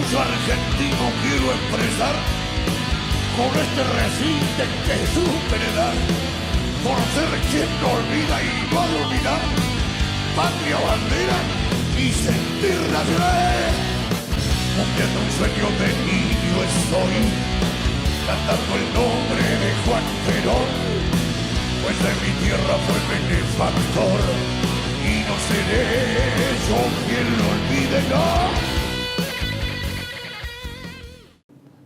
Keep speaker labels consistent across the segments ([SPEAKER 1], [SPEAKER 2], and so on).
[SPEAKER 1] orgullo argentino quiero expresar con este recinte que supe heredar, por ser quien no olvida y no ha de olvidar patria, bandera y sentir nacional. Cumpliendo un sueño de niño estoy, cantando el nombre de Juan Perón, pues de mi tierra fue benefactor y no seré yo quien lo olvide, no.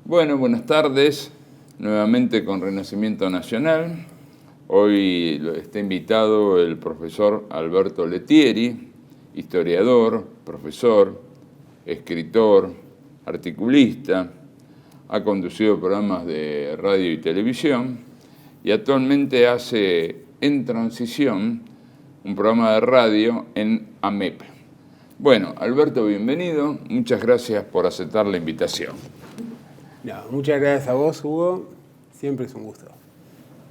[SPEAKER 2] Bueno, buenas tardes, nuevamente con Renacimiento Nacional. Hoy está invitado el profesor Alberto Lettieri, historiador, profesor, escritor, articulista, ha conducido programas de radio y televisión y actualmente hace En Transición un programa de radio en AMEP. Bueno, Alberto, bienvenido, muchas gracias por aceptar la invitación.
[SPEAKER 3] No, muchas gracias a vos, Hugo. Siempre es un gusto.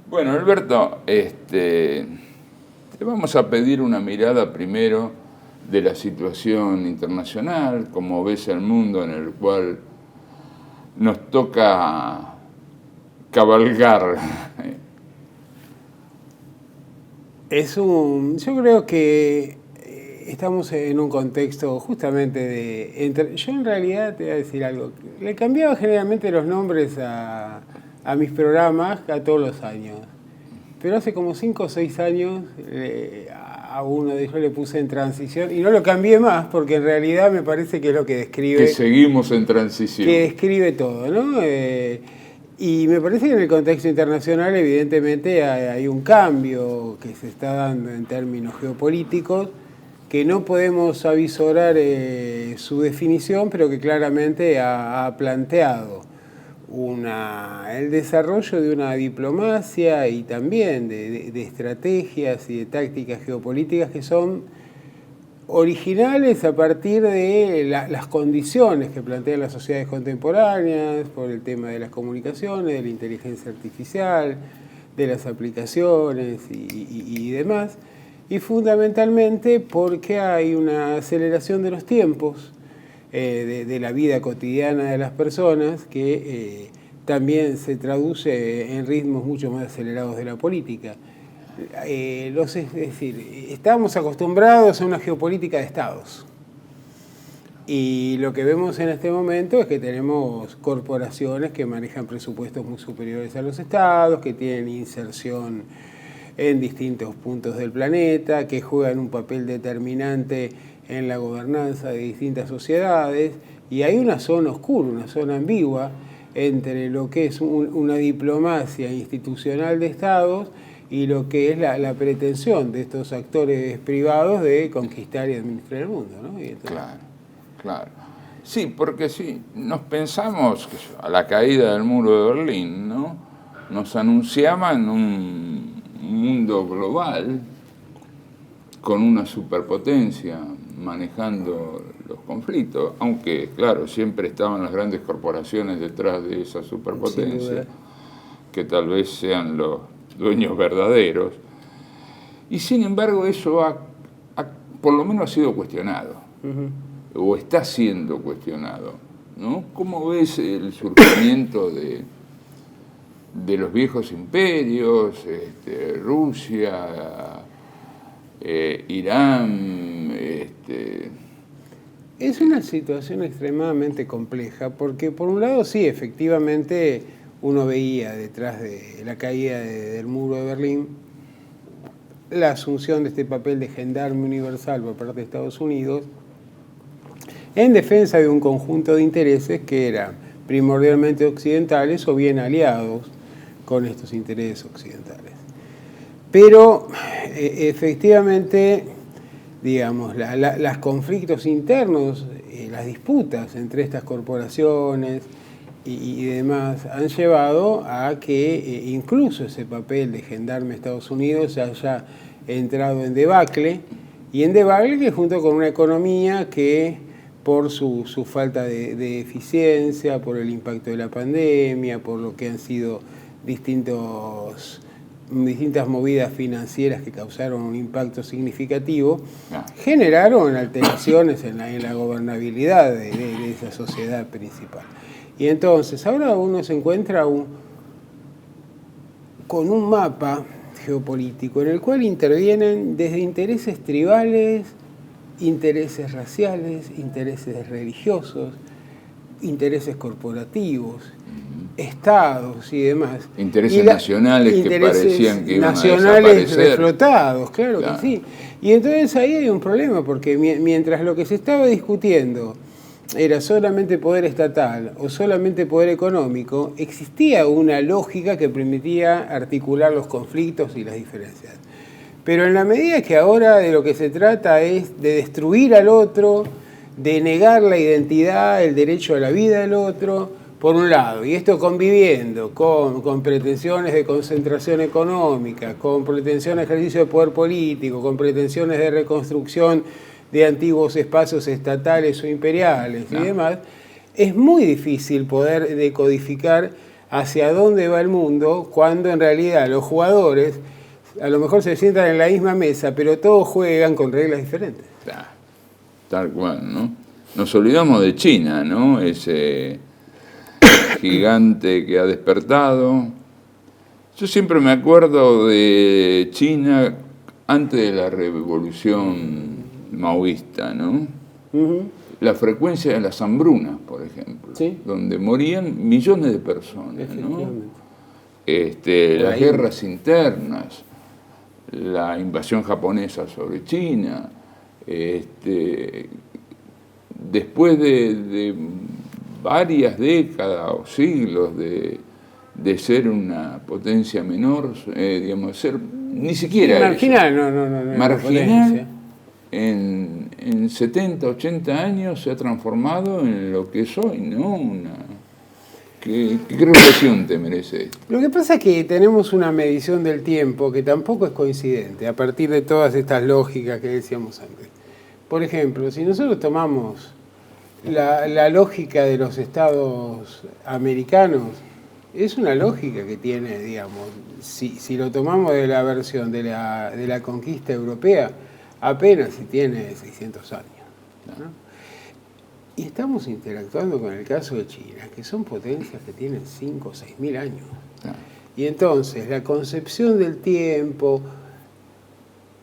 [SPEAKER 2] Bueno, Alberto, te vamos a pedir una mirada primero de la situación internacional, cómo ves el mundo en el cual nos toca cabalgar.
[SPEAKER 3] Yo creo que estamos en un contexto justamente de... Yo en realidad te voy a decir algo. Le cambiaba generalmente los nombres a mis programas a todos los años. Pero hace como 5 o 6 años a uno de ellos le puse En Transición y no lo cambié más porque en realidad me parece que es lo que describe...
[SPEAKER 2] Que seguimos en transición.
[SPEAKER 3] Que describe todo, ¿no? Y me parece que en el contexto internacional evidentemente hay un cambio que se está dando en términos geopolíticos que no podemos avisorar su definición, pero que claramente ha planteado el desarrollo de una diplomacia y también de estrategias y de tácticas geopolíticas que son originales a partir de las condiciones que plantean las sociedades contemporáneas, por el tema de las comunicaciones, de la inteligencia artificial, de las aplicaciones y demás. Y fundamentalmente porque hay una aceleración de los tiempos de la vida cotidiana de las personas que también se traduce en ritmos mucho más acelerados de la política. Es decir, estamos acostumbrados a una geopolítica de estados. Y lo que vemos en este momento es que tenemos corporaciones que manejan presupuestos muy superiores a los estados, que tienen inserción en distintos puntos del planeta, que juegan un papel determinante en la gobernanza de distintas sociedades, y hay una zona oscura, una zona ambigua entre lo que es una diplomacia institucional de estados y lo que es la pretensión de estos actores privados de conquistar y administrar el mundo, ¿no? Y entonces...
[SPEAKER 2] Claro. Sí, porque si nos pensamos que a la caída del muro de Berlín, ¿no? Nos anunciaban un mundo global con una superpotencia manejando los conflictos, aunque, claro, siempre estaban las grandes corporaciones detrás de esa superpotencia, que tal vez sean los dueños verdaderos. Y sin embargo eso por lo menos ha sido cuestionado, o está siendo cuestionado, ¿no? ¿Cómo ves el surgimiento de los viejos imperios, Rusia, Irán?
[SPEAKER 3] Es una situación extremadamente compleja, porque por un lado sí, efectivamente uno veía detrás de la caída del muro de Berlín la asunción de este papel de gendarme universal por parte de Estados Unidos en defensa de un conjunto de intereses que eran primordialmente occidentales o bien aliados con estos intereses occidentales. Pero efectivamente, digamos, los conflictos internos, las disputas entre estas corporaciones y demás han llevado a que incluso ese papel de gendarme Estados Unidos haya entrado en debacle, y en debacle que junto con una economía que por su falta de eficiencia, por el impacto de la pandemia, por lo que han sido distintos distintas movidas financieras que causaron un impacto significativo, generaron alteraciones en la gobernabilidad de esa sociedad principal. Y entonces ahora uno se encuentra con un mapa geopolítico en el cual intervienen desde intereses tribales, intereses raciales, intereses religiosos, intereses corporativos, estados y demás.
[SPEAKER 2] Intereses nacionales que parecían que iban a
[SPEAKER 3] nacionales
[SPEAKER 2] desaparecer.
[SPEAKER 3] reflotados, claro que sí. Y entonces ahí hay un problema, porque mientras lo que se estaba discutiendo era solamente poder estatal o solamente poder económico, existía una lógica que permitía articular los conflictos y las diferencias. Pero en la medida que ahora de lo que se trata es de destruir al otro, de negar la identidad, el derecho a la vida del otro, por un lado, y esto conviviendo con pretensiones de concentración económica, con pretensiones de ejercicio de poder político, con pretensiones de reconstrucción de antiguos espacios estatales o imperiales y demás, es muy difícil poder decodificar hacia dónde va el mundo cuando en realidad los jugadores a lo mejor se sientan en la misma mesa, pero todos juegan con reglas diferentes.
[SPEAKER 2] Claro, tal cual, ¿no? Nos olvidamos de China, ¿no? Ese gigante que ha despertado. Yo siempre me acuerdo de China antes de la revolución maoísta, ¿no? La frecuencia de las hambrunas, por ejemplo, donde morían millones de personas, ¿no? Las guerras internas, la invasión japonesa sobre China, después de varias décadas o siglos de ser una potencia menor, digamos, ser ni siquiera
[SPEAKER 3] marginal,
[SPEAKER 2] marginal, en 70, 80 años se ha transformado en lo que es hoy, ¿no? ¿Qué reflexión te merece esto?
[SPEAKER 3] Lo que pasa es que tenemos una medición del tiempo que tampoco es coincidente a partir de todas estas lógicas que decíamos antes. Por ejemplo, si nosotros tomamos la lógica de los estados americanos, es una lógica que tiene, digamos, si lo tomamos de la versión de la conquista europea, apenas si tiene 600 años, ¿no? Y estamos interactuando con el caso de China, que son potencias que tienen 5 o 6 mil años. Y entonces la concepción del tiempo,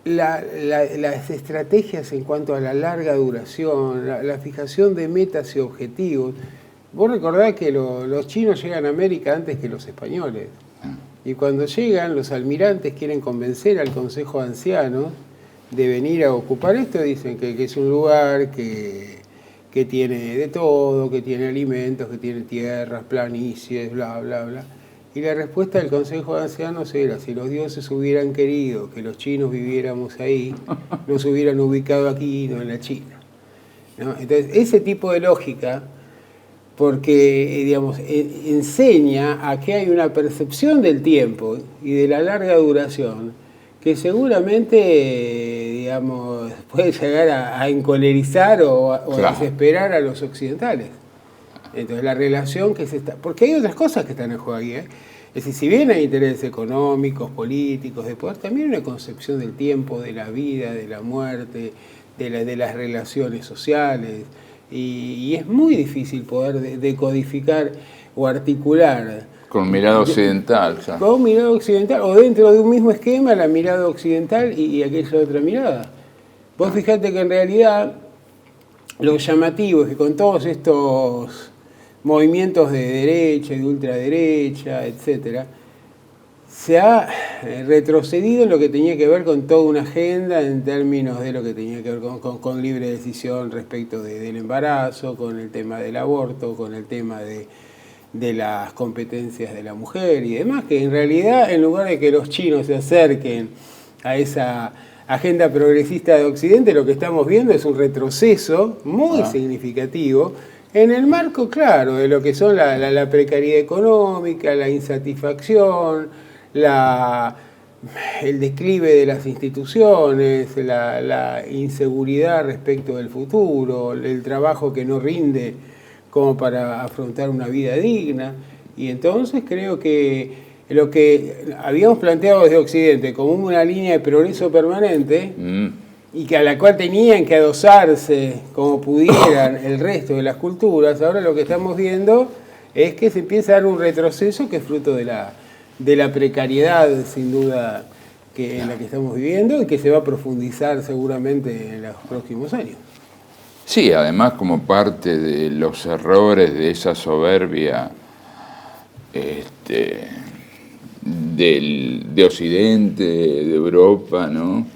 [SPEAKER 3] las estrategias en cuanto a la larga duración, la fijación de metas y objetivos. Vos recordás que los chinos llegan a América antes que los españoles. Y cuando llegan, los almirantes quieren convencer al Consejo de Ancianos de venir a ocupar esto. Dicen que es un lugar que tiene de todo, que tiene alimentos, que tiene tierras, planicies, bla, bla, bla. Y la respuesta del Consejo de Ancianos era: si los dioses hubieran querido que los chinos viviéramos ahí, nos hubieran ubicado aquí, no en la China, ¿no? Entonces, ese tipo de lógica, porque, digamos, enseña a que hay una percepción del tiempo y de la larga duración que seguramente, digamos, puede llegar a encolerizar o a desesperar a los occidentales. Entonces, la relación que se está... Porque hay otras cosas que están en juego aquí, ¿eh? Es decir, si bien hay intereses económicos, políticos, de poder, también hay una concepción del tiempo, de la vida, de la muerte, de las relaciones sociales. Y es muy difícil poder decodificar o articular...
[SPEAKER 2] Con mirada occidental, ¿sabes?
[SPEAKER 3] Con mirada occidental, o dentro de un mismo esquema, la mirada occidental y aquella otra mirada. Vos fijate que en realidad lo llamativo es que con todos estos movimientos de derecha y de ultraderecha, etcétera, se ha retrocedido en lo que tenía que ver con toda una agenda en términos de lo que tenía que ver con libre decisión respecto del embarazo, con el tema del aborto, con el tema de las competencias de la mujer y demás, que en realidad, en lugar de que los chinos se acerquen a esa agenda progresista de Occidente, lo que estamos viendo es un retroceso muy significativo en el marco, claro, de lo que son la precariedad económica, la insatisfacción, el declive de las instituciones, la inseguridad respecto del futuro, el trabajo que no rinde como para afrontar una vida digna. Y entonces creo que lo que habíamos planteado desde Occidente como una línea de progreso permanente y que a la cual tenían que adosarse como pudieran el resto de las culturas, ahora lo que estamos viendo es que se empieza a dar un retroceso que es fruto de la precariedad, sin duda, en la que estamos viviendo y que se va a profundizar seguramente en los próximos años.
[SPEAKER 2] Sí, además como parte de los errores de esa soberbia de Occidente, de Europa, ¿no?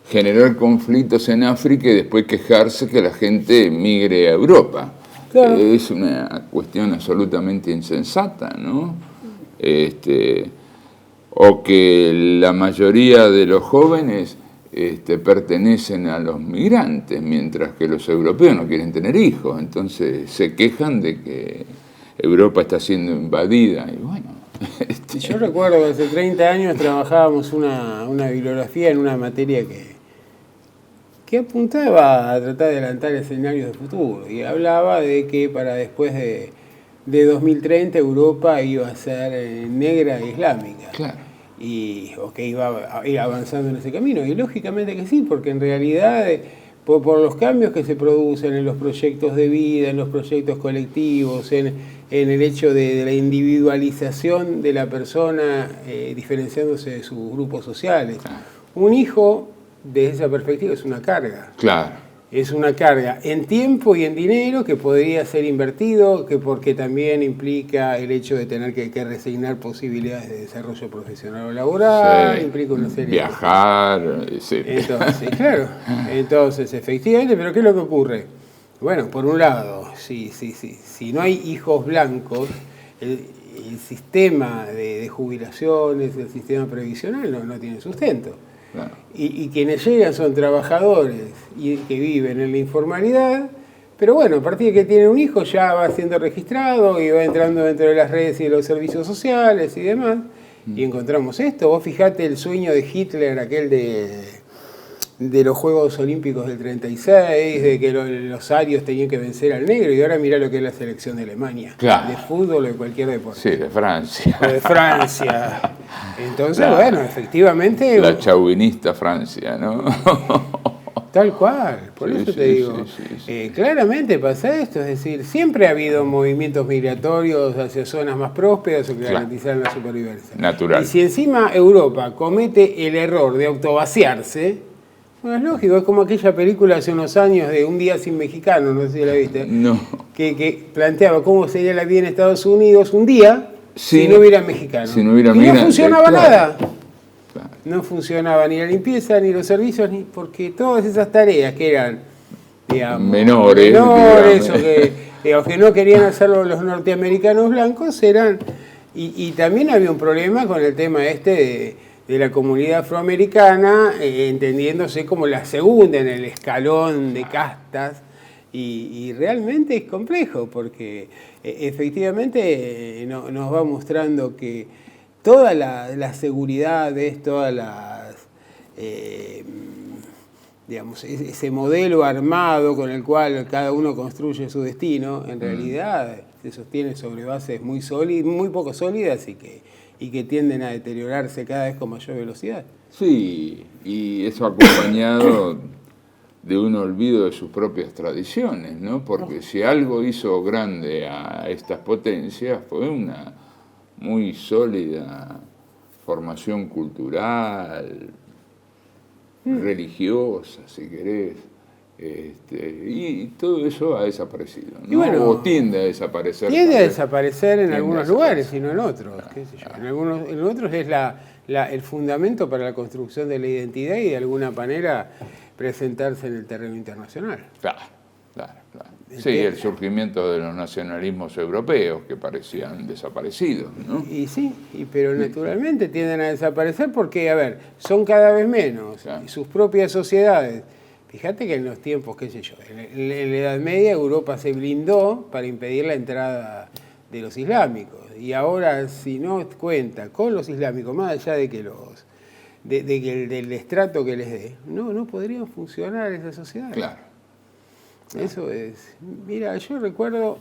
[SPEAKER 2] Generar conflictos en África y después quejarse que la gente migre a Europa. Claro. Es una cuestión absolutamente insensata, ¿no? O que la mayoría de los jóvenes pertenecen a los migrantes, mientras que los europeos no quieren tener hijos. Entonces se quejan de que Europa está siendo invadida. Y bueno,
[SPEAKER 3] Yo recuerdo que hace 30 años trabajábamos una bibliografía en una materia que apuntaba a tratar de adelantar escenarios de futuro y hablaba de que para después de 2030 Europa iba a ser negra e islámica.
[SPEAKER 2] Claro.
[SPEAKER 3] O que iba a ir avanzando en ese camino. Y lógicamente que sí, porque en realidad por los cambios que se producen en los proyectos de vida, en los proyectos colectivos, en el hecho de la individualización de la persona diferenciándose de sus grupos sociales. Un hijo, desde esa perspectiva, es una carga.
[SPEAKER 2] Claro.
[SPEAKER 3] Es una carga en tiempo y en dinero que podría ser invertido, porque también implica el hecho de tener que resignar posibilidades de desarrollo profesional o laboral, sí, implica una serie
[SPEAKER 2] viajar, sí.
[SPEAKER 3] Entonces, efectivamente, pero ¿qué es lo que ocurre? Bueno, por un lado, si no hay hijos blancos, el sistema de jubilaciones, el sistema previsional no tiene sustento. Claro. Y quienes llegan son trabajadores que viven en la informalidad, pero bueno, a partir de que tienen un hijo ya va siendo registrado y va entrando dentro de las redes y de los servicios sociales y demás, y encontramos esto. Vos fijate el sueño de Hitler, aquel de los Juegos Olímpicos del 36, de que los arios tenían que vencer al negro, y ahora mirá lo que es la selección de Alemania, claro, de fútbol o de cualquier deporte.
[SPEAKER 2] Sí, de Francia.
[SPEAKER 3] O de Francia. Entonces,
[SPEAKER 2] claro,
[SPEAKER 3] bueno, efectivamente...
[SPEAKER 2] La chauvinista Francia, ¿no?
[SPEAKER 3] Tal cual, por eso te digo. Sí. Claramente pasa esto, es decir, siempre ha habido movimientos migratorios hacia zonas más prósperas o que garantizaran la supervivencia.
[SPEAKER 2] Natural.
[SPEAKER 3] Y si encima Europa comete el error de autovaciarse, bueno, es lógico, es como aquella película hace unos años de Un día sin mexicanos, no sé si la viste,
[SPEAKER 2] no,
[SPEAKER 3] que planteaba cómo sería la vida en Estados Unidos un día si no hubiera mexicanos.
[SPEAKER 2] Si no hubiera
[SPEAKER 3] y no funcionaba nada.
[SPEAKER 2] Claro.
[SPEAKER 3] No funcionaba ni la limpieza, ni los servicios, porque todas esas tareas que eran, digamos, menores o que no querían hacerlo los norteamericanos blancos eran... Y también había un problema con el tema de la comunidad afroamericana, entendiéndose como la segunda en el escalón de castas, y realmente es complejo, porque efectivamente nos va mostrando que todas las seguridades, todas las, digamos, ese modelo armado con el cual cada uno construye su destino, en realidad se sostiene sobre bases muy poco sólidas y que tienden a deteriorarse cada vez con mayor velocidad.
[SPEAKER 2] Sí, y eso acompañado de un olvido de sus propias tradiciones, ¿no? Porque si algo hizo grande a estas potencias fue una muy sólida formación cultural, religiosa, si querés. Y todo eso ha desaparecido, ¿no?
[SPEAKER 3] Bueno,
[SPEAKER 2] o tiende a desaparecer.
[SPEAKER 3] Tiende a desaparecer en algunos lugares y no en otros. Qué sé yo. En otros es el fundamento para la construcción de la identidad y de alguna manera presentarse en el terreno internacional.
[SPEAKER 2] Claro. Sí, el surgimiento de los nacionalismos europeos que parecían desaparecidos, ¿no?
[SPEAKER 3] Y sí, pero naturalmente tienden a desaparecer porque, a ver, son cada vez menos. Claro. Y sus propias sociedades. Fíjate que en los tiempos, qué sé yo, en la Edad Media Europa se blindó para impedir la entrada de los islámicos. Y ahora, si no cuenta con los islámicos, más allá de que del estrato que les dé, no podrían funcionar esas sociedades.
[SPEAKER 2] Claro.
[SPEAKER 3] Eso es. Mira, yo recuerdo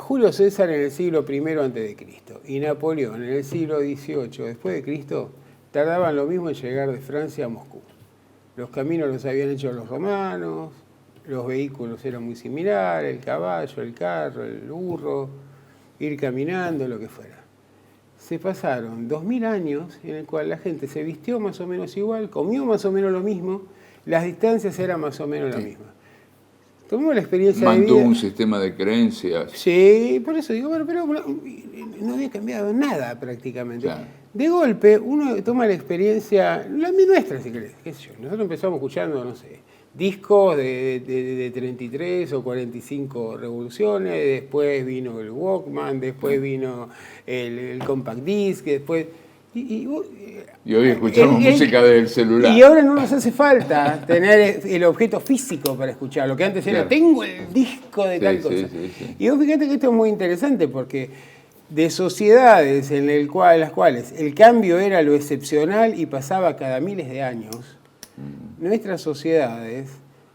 [SPEAKER 3] Julio César en el siglo I a.C. y Napoleón en el siglo XVIII después de Cristo tardaban lo mismo en llegar de Francia a Moscú. Los caminos los habían hecho los romanos, los vehículos eran muy similares, el caballo, el carro, el burro, ir caminando, lo que fuera. Se pasaron 2000 años en el cual la gente se vistió más o menos igual, comió más o menos lo mismo, las distancias eran más o menos las mismas. Tomamos la experiencia de vida.
[SPEAKER 2] Mantuvo un sistema de creencias.
[SPEAKER 3] Sí, por eso digo, bueno, pero no había cambiado nada prácticamente.
[SPEAKER 2] Claro.
[SPEAKER 3] De golpe, uno toma la experiencia, la nuestra, si querés, qué sé yo. Nosotros empezamos escuchando, no sé, discos de 33 o 45 revoluciones, después vino el Walkman, después vino el Compact Disc, después...
[SPEAKER 2] Y hoy escuchamos música del celular.
[SPEAKER 3] Y ahora no nos hace falta tener el objeto físico para escuchar. Lo que antes era, tengo el disco de tal cosa. Sí. Y vos fíjate que esto es muy interesante porque de sociedades en las cuales el cambio era lo excepcional y pasaba cada miles de años, nuestras sociedades,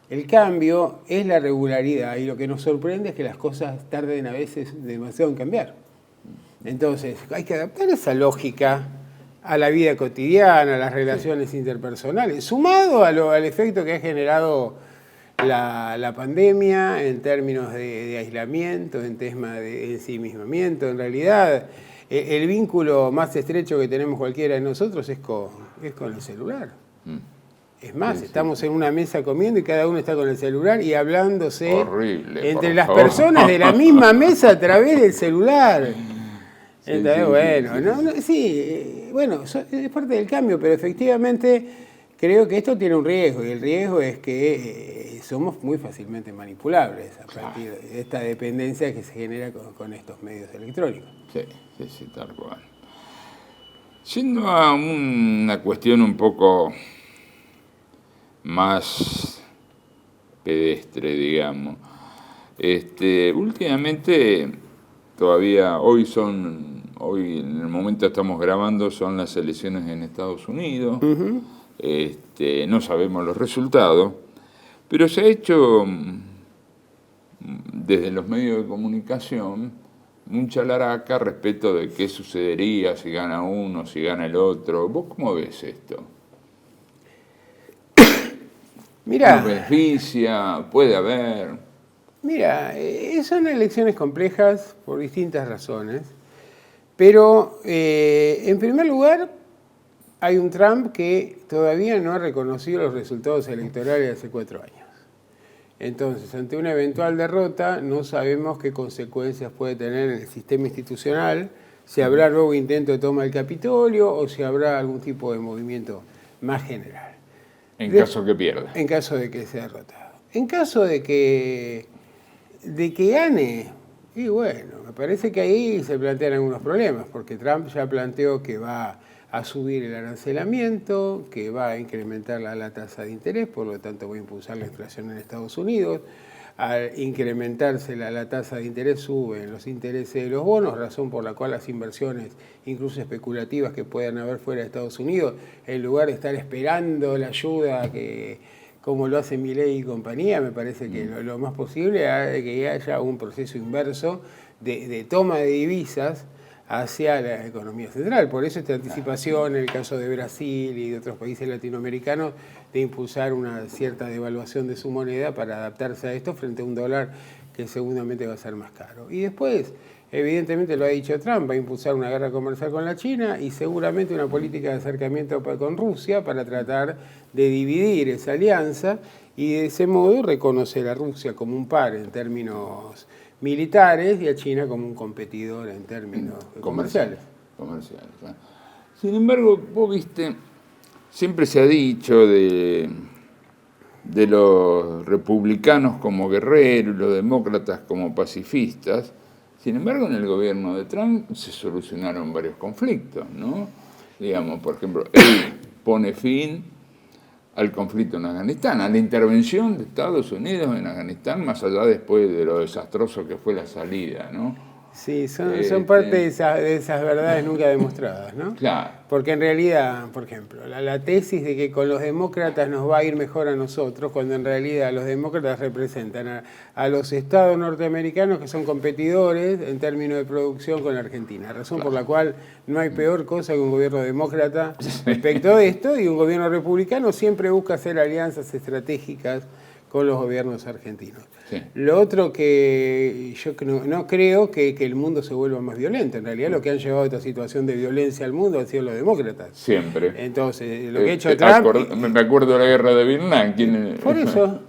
[SPEAKER 3] el cambio es la regularidad y lo que nos sorprende es que las cosas tarden a veces demasiado en cambiar. Entonces, hay que adaptar esa lógica a la vida cotidiana, a las relaciones interpersonales, sumado al efecto que ha generado la pandemia en términos de aislamiento, en temas de ensimismamiento. En realidad, el vínculo más estrecho que tenemos cualquiera de nosotros es con el celular. Es más, estamos en una mesa comiendo y cada uno está con el celular y hablándose entre las personas de la misma mesa a través del celular. Entonces, bueno, es parte del cambio, pero efectivamente creo que esto tiene un riesgo, y el riesgo es que somos muy fácilmente manipulables a partir de esta dependencia que se genera con estos medios electrónicos.
[SPEAKER 2] Sí, tal cual. Yendo a una cuestión un poco más pedestre, digamos, últimamente todavía hoy en el momento que estamos grabando son las elecciones en Estados Unidos. Uh-huh. No sabemos los resultados, pero se ha hecho desde los medios de comunicación mucha laraca respecto de qué sucedería si gana uno, si gana el otro. ¿Vos cómo ves esto?
[SPEAKER 3] Mirá,
[SPEAKER 2] ¿Nos beneficia? ¿Puede haber?
[SPEAKER 3] Mira, son elecciones complejas por distintas razones, pero en primer lugar hay un Trump que todavía no ha reconocido los resultados electorales de hace 4 años. Entonces, ante una eventual derrota, no sabemos qué consecuencias puede tener en el sistema institucional, si habrá nuevo intento de toma del Capitolio o si habrá algún tipo de movimiento más general.
[SPEAKER 2] En caso que pierda.
[SPEAKER 3] En caso de que sea derrotado. En caso de que gane, y bueno, me parece que ahí se plantean algunos problemas, porque Trump ya planteó que va a subir el arancelamiento, que va a incrementar la tasa de interés, por lo tanto va a impulsar la inflación en Estados Unidos. Al incrementarse la tasa de interés, suben los intereses de los bonos, razón por la cual las inversiones, incluso especulativas, que puedan haber fuera de Estados Unidos, en lugar de estar esperando la ayuda como lo hace Milei y compañía, me parece que lo más posible es que haya un proceso inverso de toma de divisas hacia la economía central. Por eso esta anticipación en el caso de Brasil y de otros países latinoamericanos de impulsar una cierta devaluación de su moneda para adaptarse a esto frente a un dólar que seguramente va a ser más caro. Y después, evidentemente lo ha dicho Trump, va a impulsar una guerra comercial con la China y seguramente una política de acercamiento con Rusia para tratar de dividir esa alianza y de ese modo reconocer a Rusia como un par en términos militares y a China como un competidor en términos comerciales.
[SPEAKER 2] Claro. Sin embargo, vos viste, siempre se ha dicho de los republicanos como guerreros, los demócratas como pacifistas. Sin embargo, en el gobierno de Trump se solucionaron varios conflictos, ¿no? Digamos, por ejemplo, él pone fin al conflicto en Afganistán, a la intervención de Estados Unidos en Afganistán, más allá después de lo desastroso que fue la salida, ¿no?
[SPEAKER 3] Sí, son parte de esas verdades nunca demostradas, ¿no?
[SPEAKER 2] Claro.
[SPEAKER 3] Porque en realidad, por ejemplo, la tesis de que con los demócratas nos va a ir mejor a nosotros, cuando en realidad los demócratas representan a los estados norteamericanos que son competidores en términos de producción con la Argentina. Razón por la cual no hay peor cosa que un gobierno demócrata respecto de esto, y un gobierno republicano siempre busca hacer alianzas estratégicas con los gobiernos argentinos.
[SPEAKER 2] Sí.
[SPEAKER 3] Lo otro que yo no creo que el mundo se vuelva más violento. En realidad lo que han llevado a esta situación de violencia al mundo han sido los demócratas.
[SPEAKER 2] Siempre.
[SPEAKER 3] Entonces, lo que ha hecho Trump...
[SPEAKER 2] Me acuerdo de la guerra de Vietnam.
[SPEAKER 3] Por eso.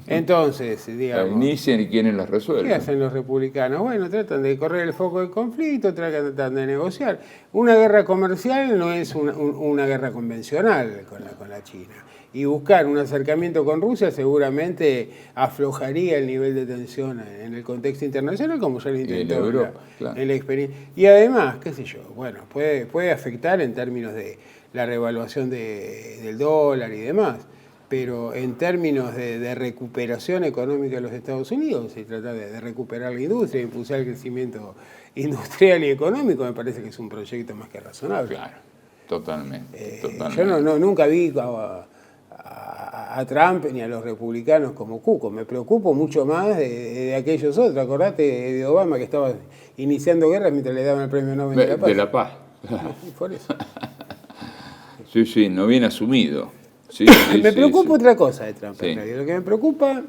[SPEAKER 3] Entonces, digamos...
[SPEAKER 2] La inician y quiénes las resuelven.
[SPEAKER 3] ¿Qué hacen los republicanos? Bueno, tratan de correr el foco del conflicto, tratan de negociar. Una guerra comercial no es una guerra convencional con la China. Y buscar un acercamiento con Rusia seguramente aflojaría el nivel de tensión en el contexto internacional, como ya lo intentó en
[SPEAKER 2] Europa, claro.
[SPEAKER 3] la experiencia. Y además, qué sé yo, bueno, puede afectar en términos de la revaluación del dólar y demás, pero en términos de recuperación económica de los Estados Unidos, se trata de recuperar la industria, de impulsar el crecimiento industrial y económico, me parece que es un proyecto más que razonable.
[SPEAKER 2] Claro, totalmente.
[SPEAKER 3] Yo nunca vi a Trump ni a los republicanos como cuco. Me preocupo mucho más de aquellos otros. Acordate de Obama, que estaba iniciando guerras mientras le daban el premio Nobel de la Paz.
[SPEAKER 2] De la Paz.
[SPEAKER 3] Por eso.
[SPEAKER 2] Sí, no bien asumido. Sí,
[SPEAKER 3] me preocupa otra cosa de Trump.
[SPEAKER 2] Sí.
[SPEAKER 3] En realidad. Lo que me preocupa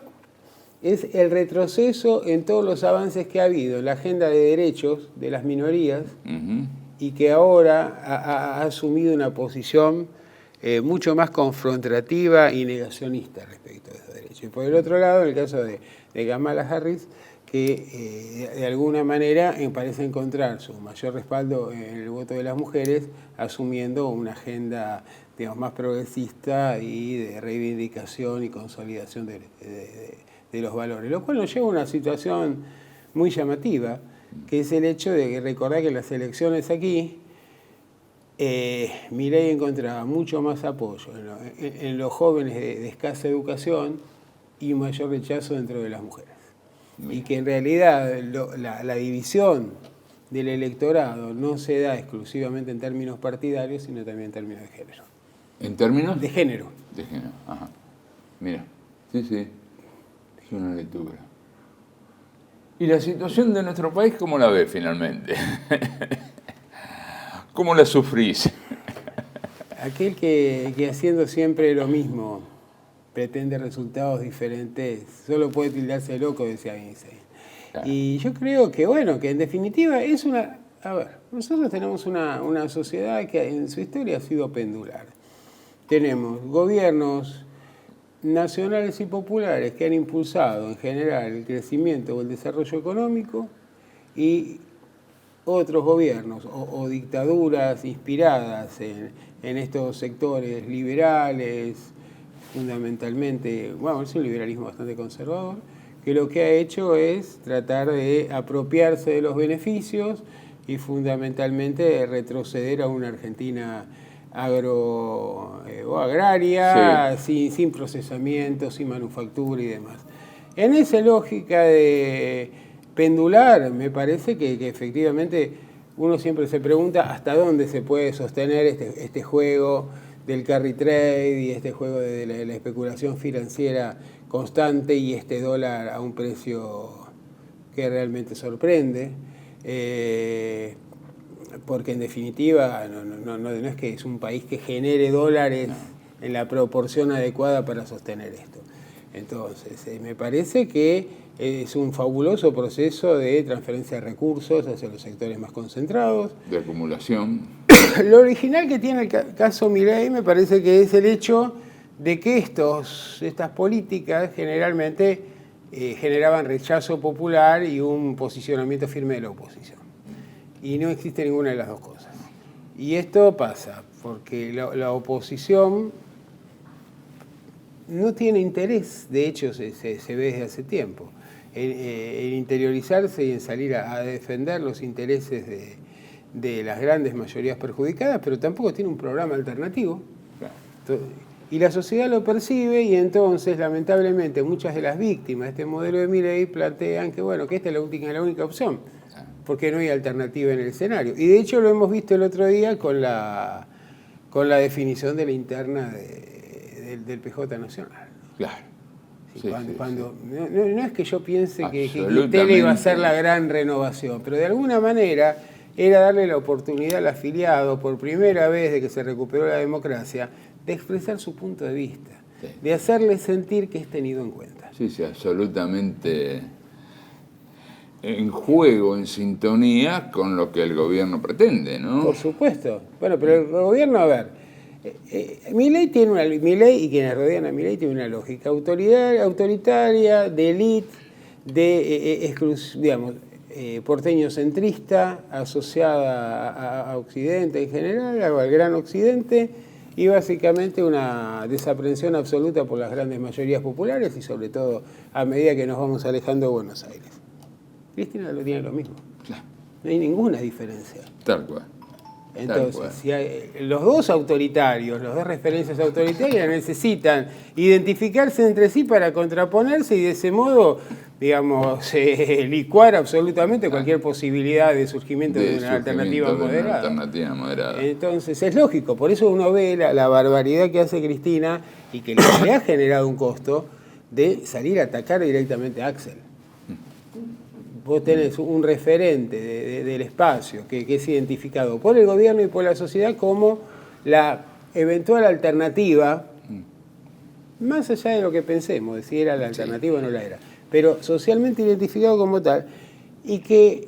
[SPEAKER 3] es el retroceso en todos los avances que ha habido en la agenda de derechos de las minorías, y que ahora ha asumido una posición mucho más confrontativa y negacionista respecto de esos derechos. Y por el otro lado, en el caso de Kamala Harris, que de alguna manera parece encontrar su mayor respaldo en el voto de las mujeres, asumiendo una agenda, digamos, más progresista y de reivindicación y consolidación de los valores, lo cual nos lleva a una situación muy llamativa, que es el hecho de recordar que en las elecciones aquí Milei encontraba mucho más apoyo en los jóvenes de escasa educación y mayor rechazo dentro de las mujeres. Y que en realidad la división del electorado no se da exclusivamente en términos partidarios, sino también en términos de género.
[SPEAKER 2] ¿En términos?
[SPEAKER 3] De género.
[SPEAKER 2] De género, ajá. Mira, sí, es una lectura. ¿Y la situación de nuestro país cómo la ves finalmente? ¿Cómo la sufrís?
[SPEAKER 3] Aquel que haciendo siempre lo mismo pretende resultados diferentes, solo puede tildarse loco, decía Einstein. Claro. Y yo creo que, bueno, que en definitiva es una... A ver, nosotros tenemos una sociedad que en su historia ha sido pendular. Tenemos gobiernos nacionales y populares que han impulsado en general el crecimiento o el desarrollo económico, y otros gobiernos o dictaduras inspiradas en estos sectores liberales, fundamentalmente, bueno, es un liberalismo bastante conservador, que lo que ha hecho es tratar de apropiarse de los beneficios y fundamentalmente retroceder a una Argentina agraria, sí, sin procesamiento, sin manufactura y demás. En esa lógica de pendular, me parece que efectivamente uno siempre se pregunta hasta dónde se puede sostener este juego del carry trade y este juego de la especulación financiera constante y este dólar a un precio que realmente sorprende, porque en definitiva no es que es un país que genere dólares en la proporción adecuada para sostener esto. Entonces, me parece que es un fabuloso proceso de transferencia de recursos hacia los sectores más concentrados.
[SPEAKER 2] De acumulación.
[SPEAKER 3] Lo original que tiene el caso Milei me parece que es el hecho de que estas políticas generalmente generaban rechazo popular y un posicionamiento firme de la oposición. Y no existe ninguna de las dos cosas. Y esto pasa porque la oposición no tiene interés, de hecho se ve desde hace tiempo, en interiorizarse y en salir a defender los intereses de las grandes mayorías perjudicadas, pero tampoco tiene un programa alternativo. Y la sociedad lo percibe, y entonces, lamentablemente, muchas de las víctimas de este modelo de Milei plantean que, bueno, que esta es la única opción. porque no hay alternativa en el escenario. Y de hecho lo hemos visto el otro día con la definición de la interna del PJ Nacional.
[SPEAKER 2] Claro.
[SPEAKER 3] Sí, no es que yo piense que
[SPEAKER 2] Absolutamente.
[SPEAKER 3] Tele iba a ser la gran renovación, pero de alguna manera era darle la oportunidad al afiliado, por primera vez de que se recuperó la democracia, de expresar su punto de vista,
[SPEAKER 2] sí,
[SPEAKER 3] de hacerle sentir que es tenido en cuenta.
[SPEAKER 2] Sí, sí, absolutamente en juego, en sintonía con lo que el gobierno pretende, ¿no?
[SPEAKER 3] Por supuesto. Bueno, pero el gobierno, a ver, Milei y quienes rodean a Milei tienen una lógica autoritaria, de élite, digamos, porteño centrista, asociada a Occidente en general, al Gran Occidente, y básicamente una desaprensión absoluta por las grandes mayorías populares y sobre todo a medida que nos vamos alejando de Buenos Aires. Cristina lo tiene lo mismo.
[SPEAKER 2] Claro.
[SPEAKER 3] No hay ninguna diferencia.
[SPEAKER 2] Tal cual.
[SPEAKER 3] Entonces, si los dos autoritarios, las dos referencias autoritarias necesitan identificarse entre sí para contraponerse y de ese modo, digamos, licuar absolutamente cualquier posibilidad de surgimiento de una alternativa moderada. Entonces, es lógico, por eso uno ve la barbaridad que hace Cristina y que le ha generado un costo de salir a atacar directamente a Axel. Vos tenés un referente del espacio que es identificado por el gobierno y por la sociedad como la eventual alternativa, más allá de lo que pensemos, de si era la alternativa o no la era, pero socialmente identificado como tal, y que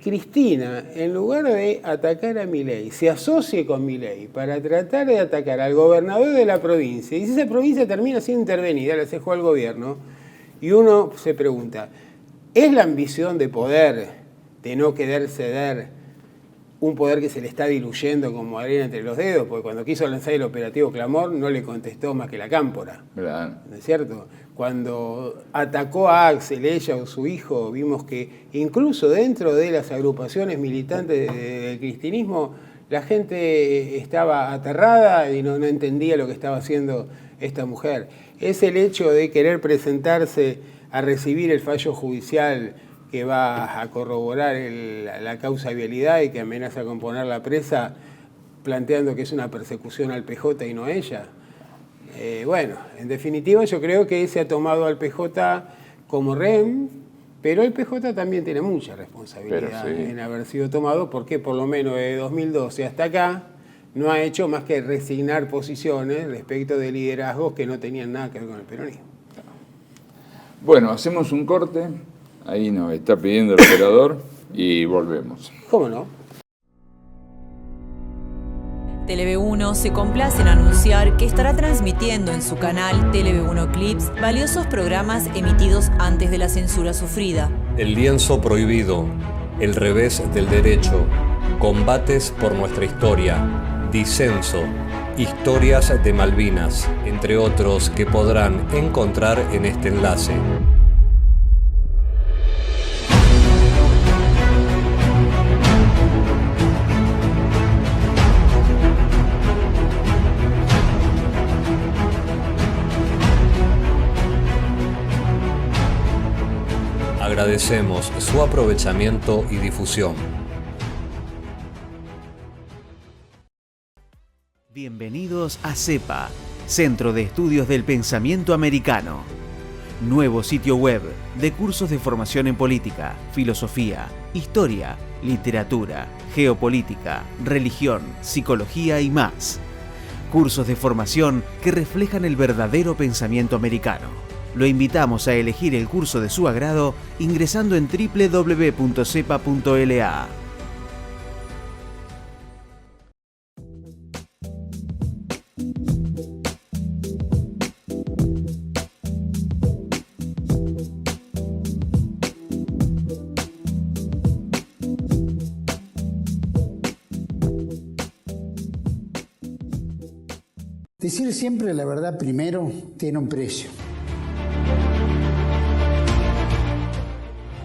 [SPEAKER 3] Cristina, en lugar de atacar a Milei, se asocie con Milei para tratar de atacar al gobernador de la provincia, y si esa provincia termina siendo intervenida, la cejó al gobierno, y uno se pregunta, ¿es la ambición de poder, de no querer ceder un poder que se le está diluyendo como arena entre los dedos? Porque cuando quiso lanzar el operativo Clamor no le contestó más que la cámpora.
[SPEAKER 2] Claro.
[SPEAKER 3] ¿No es cierto? Cuando atacó a Axel, ella o su hijo, vimos que incluso dentro de las agrupaciones militantes del cristinismo, la gente estaba aterrada y no entendía lo que estaba haciendo esta mujer. Es el hecho de querer presentarse a recibir el fallo judicial que va a corroborar la causa de vialidad y que amenaza con poner la presa, planteando que es una persecución al PJ y no a ella. Bueno, en definitiva yo creo que se ha tomado al PJ como rehén, pero el PJ también tiene mucha responsabilidad en haber sido tomado, porque por lo menos de 2012 hasta acá no ha hecho más que resignar posiciones respecto de liderazgos que no tenían nada que ver con el peronismo.
[SPEAKER 2] Bueno, hacemos un corte, ahí nos está pidiendo el operador y volvemos.
[SPEAKER 3] ¿Cómo no?
[SPEAKER 4] TeleV1 se complace en anunciar que estará transmitiendo en su canal TeleV1 Clips valiosos programas emitidos antes de la censura sufrida.
[SPEAKER 5] El lienzo prohibido, El revés del derecho, Combates por nuestra historia, Disenso, Historias de Malvinas, entre otros que podrán encontrar en este enlace. Agradecemos su aprovechamiento y difusión.
[SPEAKER 6] Bienvenidos a CEPA, Centro de Estudios del Pensamiento Americano. Nuevo sitio web de cursos de formación en política, filosofía, historia, literatura, geopolítica, religión, psicología y más. Cursos de formación que reflejan el verdadero pensamiento americano. Lo invitamos a elegir el curso de su agrado ingresando en www.cepa.la.
[SPEAKER 7] Decir siempre la verdad primero tiene un precio.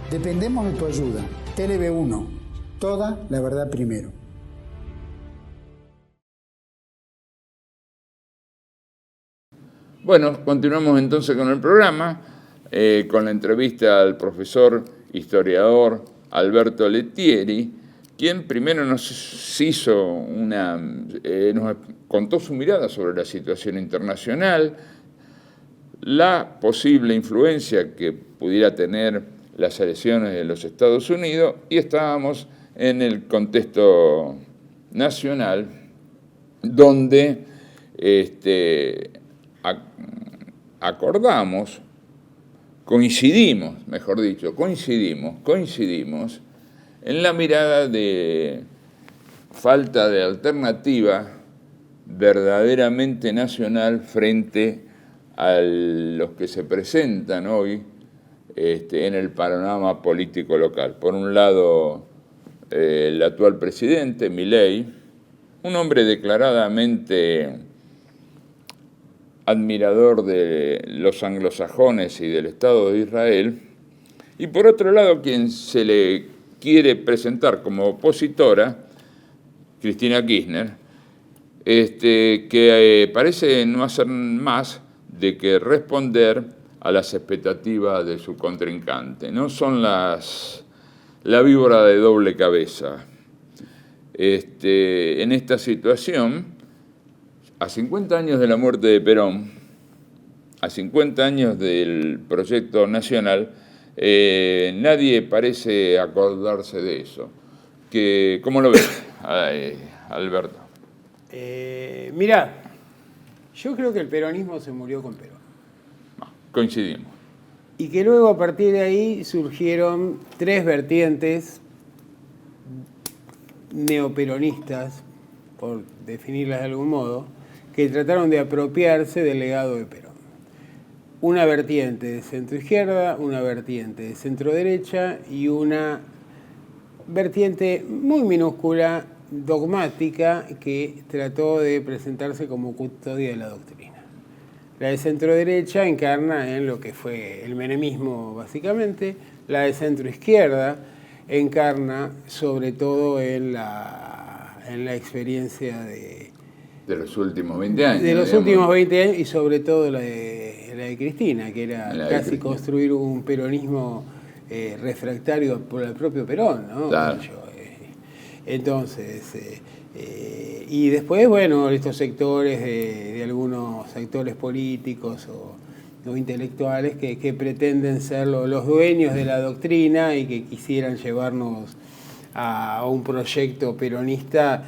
[SPEAKER 7] Dependemos de tu ayuda. TeleV1, toda la verdad primero.
[SPEAKER 2] Bueno, continuamos entonces con el programa, con la entrevista al profesor, historiador, Alberto Lettieri, quien primero nos contó su mirada sobre la situación internacional, la posible influencia que pudiera tener las elecciones de los Estados Unidos, y estábamos en el contexto nacional, donde coincidimos en la mirada de falta de alternativa verdaderamente nacional frente a los que se presentan hoy en el panorama político local. Por un lado, el actual presidente, Milei, un hombre declaradamente admirador de los anglosajones y del Estado de Israel, y por otro lado, quien se le quiere presentar como opositora, Cristina Kirchner, que parece no hacer más de que responder a las expectativas de su contrincante. No son la víbora de doble cabeza. En esta situación, a 50 años de la muerte de Perón, a 50 años del proyecto nacional, nadie parece acordarse de eso. ¿Cómo lo ves, Alberto?
[SPEAKER 3] Mirá, yo creo que el peronismo se murió con Perón.
[SPEAKER 2] Coincidimos.
[SPEAKER 3] Y que luego a partir de ahí surgieron tres vertientes neoperonistas, por definirlas de algún modo, que trataron de apropiarse del legado de Perón. Una vertiente de centro-izquierda, una vertiente de centro-derecha y una vertiente muy minúscula, dogmática, que trató de presentarse como custodia de la doctrina. La de centro-derecha encarna en lo que fue el menemismo, básicamente. La de centro-izquierda encarna sobre todo en la experiencia de
[SPEAKER 2] los últimos 20 años.
[SPEAKER 3] De los últimos 20 años y sobre todo la de Cristina, que era casi construir un peronismo refractario por el propio Perón, ¿no?
[SPEAKER 2] Claro.
[SPEAKER 3] Entonces, y después, bueno, estos sectores de algunos sectores políticos o intelectuales que pretenden ser los dueños de la doctrina y que quisieran llevarnos a un proyecto peronista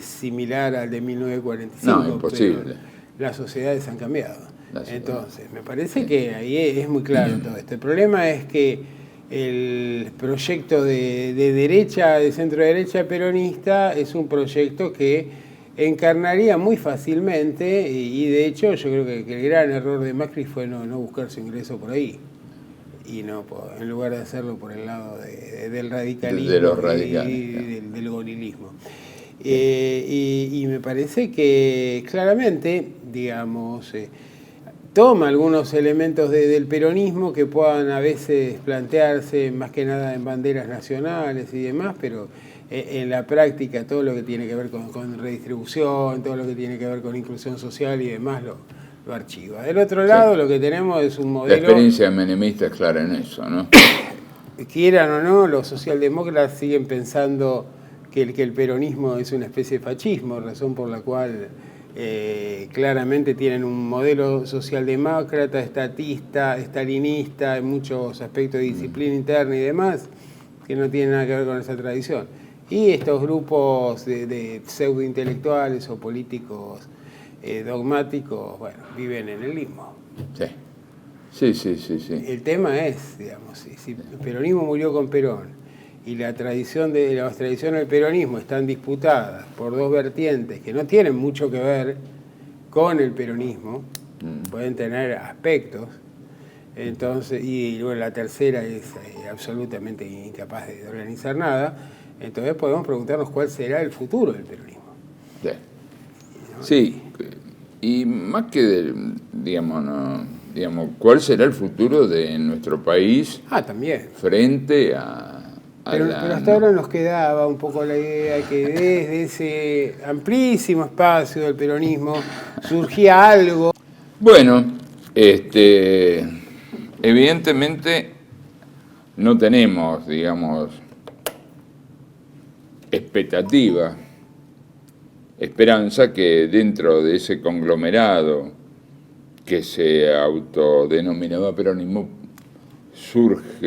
[SPEAKER 3] similar al de 1945.
[SPEAKER 2] No, imposible.
[SPEAKER 3] Las sociedades han cambiado. Entonces, me parece que ahí es muy claro todo esto. El problema es que el proyecto de derecha, de centro-derecha peronista, es un proyecto que encarnaría muy fácilmente y de hecho yo creo que el gran error de Macri fue no buscar su ingreso por ahí y en lugar de hacerlo por el lado del radicalismo
[SPEAKER 2] de los radicales,
[SPEAKER 3] y del gorilismo. Y me parece que claramente, digamos, toma algunos elementos del peronismo que puedan a veces plantearse más que nada en banderas nacionales y demás, pero en la práctica todo lo que tiene que ver con redistribución, todo lo que tiene que ver con inclusión social y demás lo archiva. Del otro lado, lo que tenemos es un modelo...
[SPEAKER 2] La experiencia menemista es clara en eso, ¿no?
[SPEAKER 3] Quieran o no, los socialdemócratas siguen pensando que el peronismo es una especie de fascismo, razón por la cual claramente tienen un modelo socialdemócrata, estatista, estalinista, en muchos aspectos de disciplina interna y demás, que no tienen nada que ver con esa tradición. Y estos grupos de pseudointelectuales o políticos dogmáticos, bueno, viven en el limbo.
[SPEAKER 2] Sí.
[SPEAKER 3] El tema es, digamos, si el peronismo murió con Perón y las tradiciones del peronismo están disputadas por dos vertientes que no tienen mucho que ver con el peronismo, pueden tener aspectos, entonces, y luego la tercera es absolutamente incapaz de organizar nada, entonces podemos preguntarnos cuál será el futuro del peronismo.
[SPEAKER 2] Sí, y más que, digamos, cuál será el futuro de nuestro país
[SPEAKER 3] también
[SPEAKER 2] frente a...
[SPEAKER 3] Pero hasta ahora nos quedaba un poco la idea que desde ese amplísimo espacio del peronismo surgía algo.
[SPEAKER 2] Bueno, evidentemente no tenemos, digamos, expectativa, esperanza que dentro de ese conglomerado que se autodenominaba peronismo surja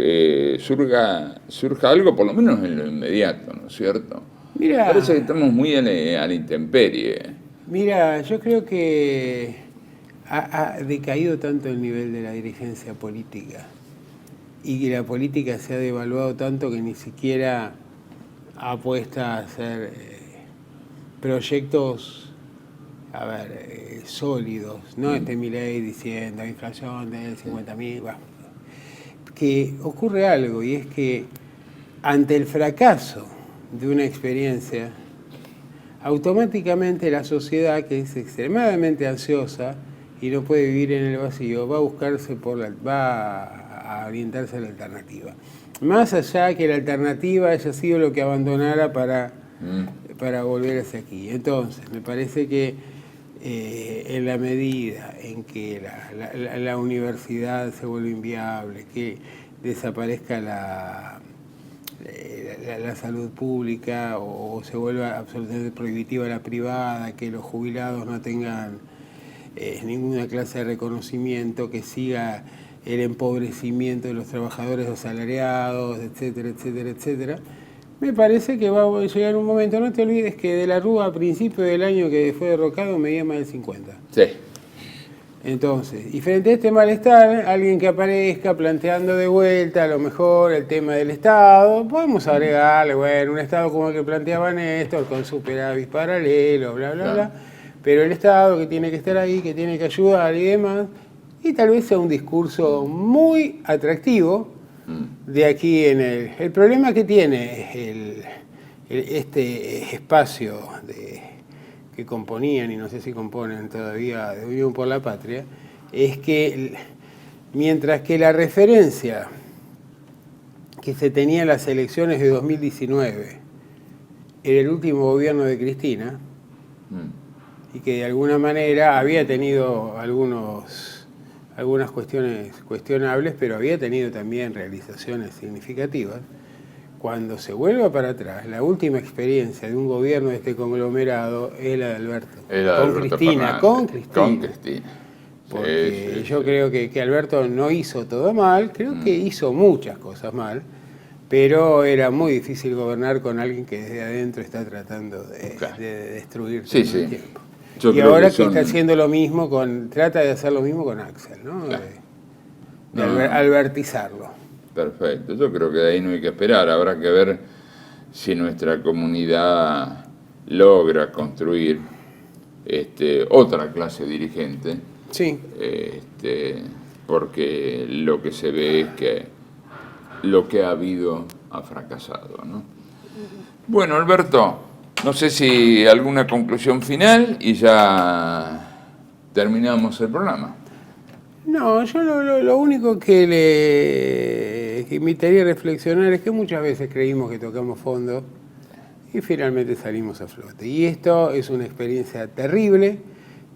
[SPEAKER 2] algo, por lo menos en lo inmediato, ¿no es cierto?
[SPEAKER 3] Mira,
[SPEAKER 2] parece que estamos muy a la intemperie.
[SPEAKER 3] Mira, yo creo que ha decaído tanto el nivel de la dirigencia política y que la política se ha devaluado tanto que ni siquiera apuesta a hacer proyectos, sólidos, ¿no? Milei diciendo inflación de 50.000, que ocurre algo, y es que ante el fracaso de una experiencia, automáticamente la sociedad, que es extremadamente ansiosa y no puede vivir en el vacío, va a buscarse va a orientarse a la alternativa. Más allá que la alternativa haya sido lo que abandonara para volver hacia aquí. Entonces, me parece que en la medida en que la universidad se vuelve inviable, que desaparezca la salud pública o se vuelva absolutamente prohibitiva la privada, que los jubilados no tengan ninguna clase de reconocimiento, que siga el empobrecimiento de los trabajadores asalariados, etcétera, etcétera, etcétera. Me parece que va a llegar un momento, no te olvides que De la Rúa a principio del año que fue derrocado medía más del 50.
[SPEAKER 2] Sí.
[SPEAKER 3] Entonces, y frente a este malestar, alguien que aparezca planteando de vuelta a lo mejor el tema del Estado, podemos agregarle, bueno, un Estado como el que planteaba Néstor, con superávit paralelo, bla, bla, bla, pero el Estado que tiene que estar ahí, que tiene que ayudar y demás, y tal vez sea un discurso muy atractivo de aquí en el problema que tiene este espacio que componían, y no sé si componen todavía, de Unión por la Patria, es que mientras que la referencia que se tenía en las elecciones de 2019 era el último gobierno de Cristina, y que de alguna manera había tenido algunas cuestiones cuestionables, pero había tenido también realizaciones significativas. Cuando se vuelva para atrás, la última experiencia de un gobierno de este conglomerado es la de Alberto. Con Cristina. Porque sí, yo creo que Alberto no hizo todo mal, creo que hizo muchas cosas mal, pero era muy difícil gobernar con alguien que desde adentro está tratando de destruir todo el tiempo. Y ahora que está haciendo lo mismo trata de hacer lo mismo con Axel, ¿no? De albertizarlo.
[SPEAKER 2] Perfecto, yo creo que de ahí no hay que esperar, habrá que ver si nuestra comunidad logra construir otra clase dirigente,
[SPEAKER 3] sí.
[SPEAKER 2] Porque lo que se ve es que lo que ha habido ha fracasado, ¿no? Bueno, Alberto, no sé si alguna conclusión final y ya terminamos el programa.
[SPEAKER 3] No, yo lo único que invitaría a reflexionar es que muchas veces creímos que tocamos fondo y finalmente salimos a flote. Y esto es una experiencia terrible,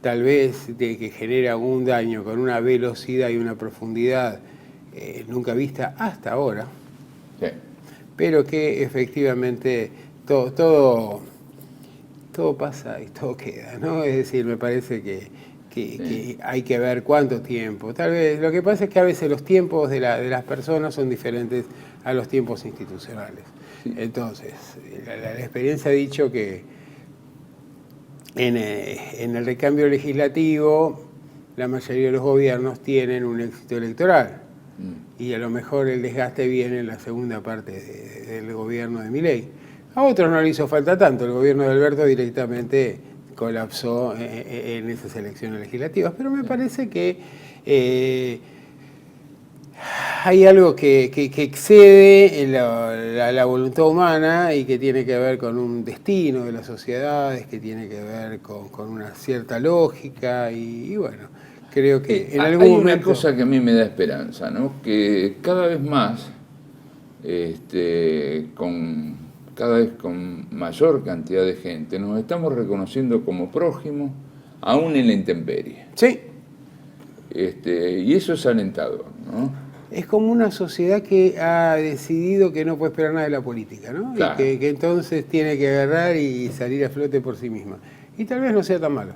[SPEAKER 3] tal vez que genera un daño con una velocidad y una profundidad nunca vista hasta ahora, pero que efectivamente todo pasa y todo queda, ¿no? Es decir, me parece que hay que ver cuánto tiempo. Tal vez lo que pasa es que a veces los tiempos de las personas son diferentes a los tiempos institucionales. Sí. Entonces, la experiencia ha dicho que en el recambio legislativo la mayoría de los gobiernos tienen un éxito electoral y a lo mejor el desgaste viene en la segunda parte del gobierno de Milei. A otros no le hizo falta tanto, el gobierno de Alberto directamente colapsó en esas elecciones legislativas, pero me parece que hay algo que excede la voluntad humana y que tiene que ver con un destino de las sociedades, que tiene que ver con una cierta lógica y bueno, creo que en algún momento...
[SPEAKER 2] Hay una cosa que a mí me da esperanza, ¿no? Que cada vez más, cada vez con mayor cantidad de gente, nos estamos reconociendo como prójimos, aún en la intemperie.
[SPEAKER 3] Sí.
[SPEAKER 2] Y eso es alentador, ¿no?
[SPEAKER 3] es como una sociedad que ha decidido que no puede esperar nada de la política, ¿no?
[SPEAKER 2] Claro.
[SPEAKER 3] Y que entonces tiene que agarrar y salir a flote por sí misma. Y tal vez no sea tan malo.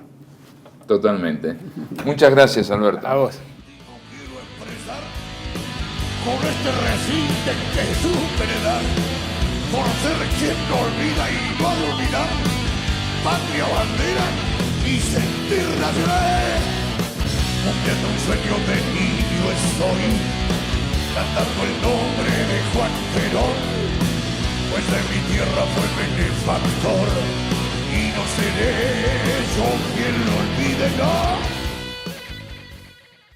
[SPEAKER 2] Totalmente. Muchas gracias, Alberto.
[SPEAKER 3] A vos.
[SPEAKER 1] Quiero expresar con este recinte que supe heredar, por ser quien no olvida y no ha de olvidar, patria, bandera y sentir nacional. Cumpliendo un sueño de niño estoy, cantando el nombre de Juan Perón, pues de mi tierra fue benefactor, y no seré yo quien lo olvide, no.